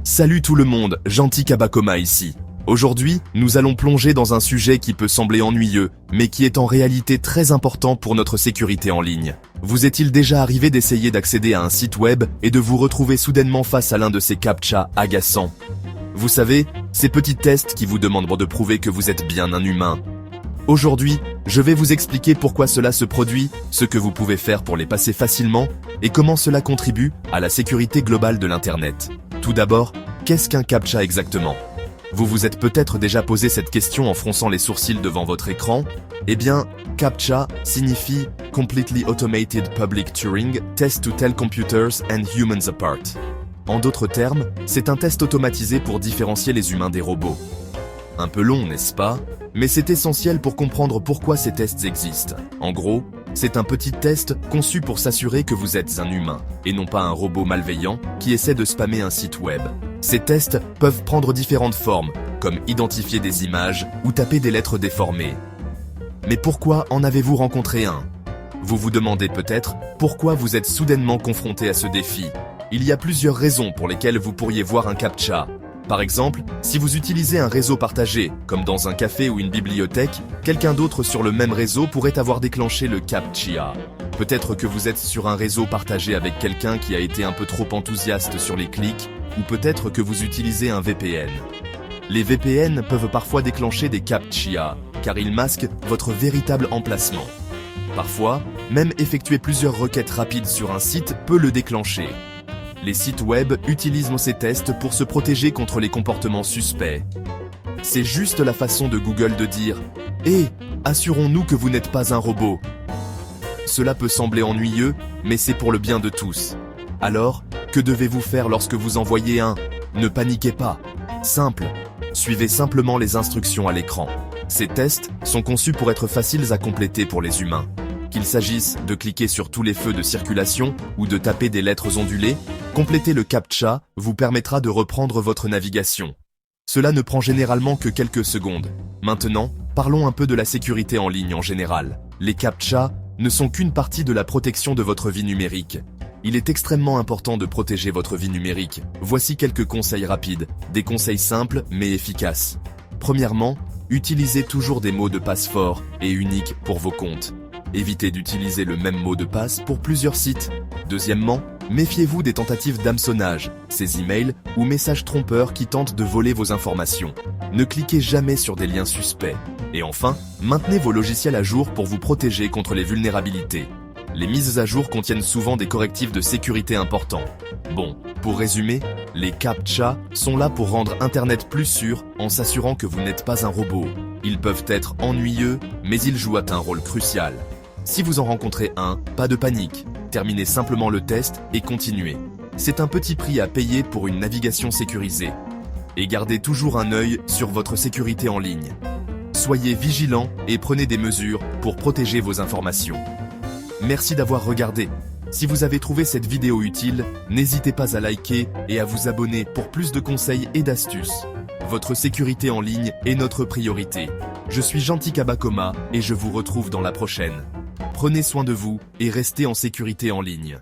Salut tout le monde, Gentil Kabakoma ici. Aujourd'hui, nous allons plonger dans un sujet qui peut sembler ennuyeux, mais qui est en réalité très important pour notre sécurité en ligne. Vous est-il déjà arrivé d'essayer d'accéder à un site web et de vous retrouver soudainement face à l'un de ces captchas agaçants? Vous savez, ces petits tests qui vous demandent de prouver que vous êtes bien un humain. Aujourd'hui, je vais vous expliquer pourquoi cela se produit, ce que vous pouvez faire pour les passer facilement, et comment cela contribue à la sécurité globale de l'Internet. Tout d'abord, qu'est-ce qu'un captcha exactement? Vous vous êtes peut-être déjà posé cette question en fronçant les sourcils devant votre écran. Eh bien, CAPTCHA signifie Completely Automated Public Turing Test to Tell Computers and Humans Apart. En d'autres termes, c'est un test automatisé pour différencier les humains des robots. Un peu long, n'est-ce pas? Mais c'est essentiel pour comprendre pourquoi ces tests existent. En gros, c'est un petit test conçu pour s'assurer que vous êtes un humain, et non pas un robot malveillant qui essaie de spammer un site web. Ces tests peuvent prendre différentes formes, comme identifier des images ou taper des lettres déformées. Mais pourquoi en avez-vous rencontré un? Vous vous demandez peut-être pourquoi vous êtes soudainement confronté à ce défi. Il y a plusieurs raisons pour lesquelles vous pourriez voir un captcha. Par exemple, si vous utilisez un réseau partagé, comme dans un café ou une bibliothèque, quelqu'un d'autre sur le même réseau pourrait avoir déclenché le CAPTCHA. Peut-être que vous êtes sur un réseau partagé avec quelqu'un qui a été un peu trop enthousiaste sur les clics, ou peut-être que vous utilisez un VPN. Les VPN peuvent parfois déclencher des CAPTCHA, car ils masquent votre véritable emplacement. Parfois, même effectuer plusieurs requêtes rapides sur un site peut le déclencher. Les sites web utilisent ces tests pour se protéger contre les comportements suspects. C'est juste la façon de Google de dire « Hé, assurons-nous que vous n'êtes pas un robot ». Cela peut sembler ennuyeux, mais c'est pour le bien de tous. Alors, que devez-vous faire lorsque vous envoyez un « Ne paniquez pas ». Simple. Suivez simplement les instructions à l'écran. Ces tests sont conçus pour être faciles à compléter pour les humains. Qu'il s'agisse de cliquer sur tous les feux de circulation ou de taper des lettres ondulées, compléter le CAPTCHA vous permettra de reprendre votre navigation. Cela ne prend généralement que quelques secondes. Maintenant, parlons un peu de la sécurité en ligne en général. Les CAPTCHA ne sont qu'une partie de la protection de votre vie numérique. Il est extrêmement important de protéger votre vie numérique. Voici quelques conseils rapides, des conseils simples mais efficaces. Premièrement, utilisez toujours des mots de passe forts et uniques pour vos comptes. Évitez d'utiliser le même mot de passe pour plusieurs sites. Deuxièmement, méfiez-vous des tentatives d'hameçonnage, ces emails ou messages trompeurs qui tentent de voler vos informations. Ne cliquez jamais sur des liens suspects. Et enfin, maintenez vos logiciels à jour pour vous protéger contre les vulnérabilités. Les mises à jour contiennent souvent des correctifs de sécurité importants. Bon, pour résumer, les CAPTCHA sont là pour rendre Internet plus sûr en s'assurant que vous n'êtes pas un robot. Ils peuvent être ennuyeux, mais ils jouent un rôle crucial. Si vous en rencontrez un, pas de panique. Terminez simplement le test et continuez. C'est un petit prix à payer pour une navigation sécurisée. Et gardez toujours un œil sur votre sécurité en ligne. Soyez vigilants et prenez des mesures pour protéger vos informations. Merci d'avoir regardé. Si vous avez trouvé cette vidéo utile, n'hésitez pas à liker et à vous abonner pour plus de conseils et d'astuces. Votre sécurité en ligne est notre priorité. Je suis Gentil Kabakoma et je vous retrouve dans la prochaine. Prenez soin de vous et restez en sécurité en ligne.